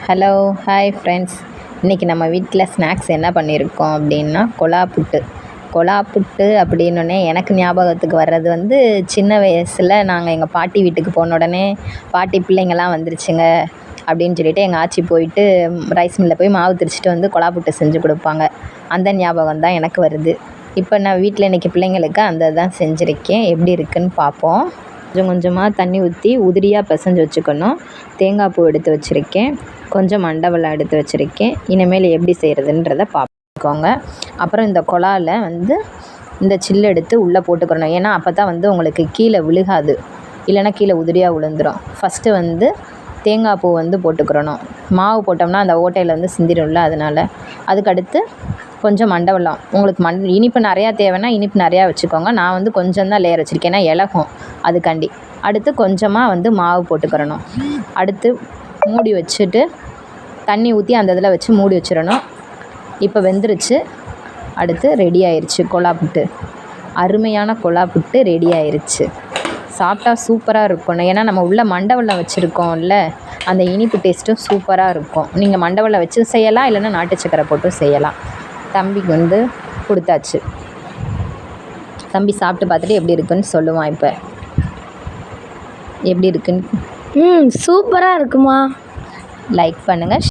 Hello hi friends. இன்றைக்கி நம்ம வீட்டில் ஸ்நாக்ஸ் என்ன பண்ணியிருக்கோம் அப்படின்னா கொலா புட்டு அப்படின்னோடனே எனக்கு ஞாபகத்துக்கு வர்றது வந்து சின்ன வயசில் நாங்கள் எங்கள் பாட்டி வீட்டுக்கு போன உடனே பாட்டி பிள்ளைங்கள்லாம் வந்துருச்சுங்க அப்படின்னு சொல்லிட்டு எங்கள் ஆச்சி போயிட்டு ரைஸ் மில்லில் போய் மாவு திரிச்சிட்டு வந்து கொலா புட்டு செஞ்சு கொடுப்பாங்க. அந்த ஞாபகம் தான் எனக்கு வருது. இப்போ நான் வீட்டில் இன்றைக்கி பிள்ளைங்களுக்கு அந்த தான் செஞ்சுருக்கேன். எப்படி இருக்குதுன்னு பார்ப்போம். கொஞ்சம் கொஞ்சமாக தண்ணி ஊற்றி உதிரியாக பிசைஞ்சு வச்சுக்கணும். தேங்காய் பூ எடுத்து வச்சுருக்கேன், கொஞ்சம் மண்டை வெல்லம் எடுத்து வச்சுருக்கேன். இனிமேல் எப்படி செய்கிறதுன்றதை பார்த்துக்கோங்க. அப்புறம் இந்த கொலாவில் வந்து இந்த சில்லு எடுத்து உள்ளே போட்டுக்கிறணும். ஏன்னா அப்போ தான் வந்து உங்களுக்கு கீழே விழுகாது, இல்லைன்னா கீழே உதிரியாக விழுந்துடும். ஃபஸ்ட்டு வந்து தேங்காய் பூ வந்து போட்டுக்கிறணும். மாவு போட்டோம்னா அந்த ஓட்டையில் வந்து சிந்திடும்ல, அதனால். அதுக்கடுத்து கொஞ்சம் மண்டை வெல்லம். உங்களுக்கு இனிப்பு நிறையா தேவைன்னா இனிப்பு நிறையா வச்சுக்கோங்க. நான் வந்து கொஞ்சம் தான் லேயர் வச்சுருக்கேன், ஏன்னா இலகும் அதுக்காண்டி. அடுத்து கொஞ்சமாக வந்து மாவு போட்டுக்கிறணும். அடுத்து மூடி வச்சுட்டு தண்ணி ஊற்றி அந்த இதில் வச்சு மூடி வச்சிடணும். இப்போ வெந்துருச்சு. அடுத்து ரெடி ஆயிடுச்சு கொலா புட்டு. அருமையான கொலா புட்டு ரெடி ஆயிடுச்சு. சாப்பிட்டா சூப்பராக இருக்கும். ஏன்னா நம்ம உள்ள மண்டை வெல்லம் வச்சுருக்கோம்ல, அந்த இனிப்பு டேஸ்ட்டும் சூப்பராக இருக்கும். நீங்கள் மண்டை வெல்லம் வச்சு செய்யலாம், இல்லைன்னா நாட்டு சக்கரை போட்டும் செய்யலாம். தம்பிக்கு வந்து கொடுத்தாச்சு. தம்பி சாப்பிட்டு பார்த்துட்டு எப்படி இருக்குன்னு சொல்லுவான். இப்போ எப்படி இருக்குன்னு சூப்பராக இருக்குமா. லைக் பண்ணுங்கள்.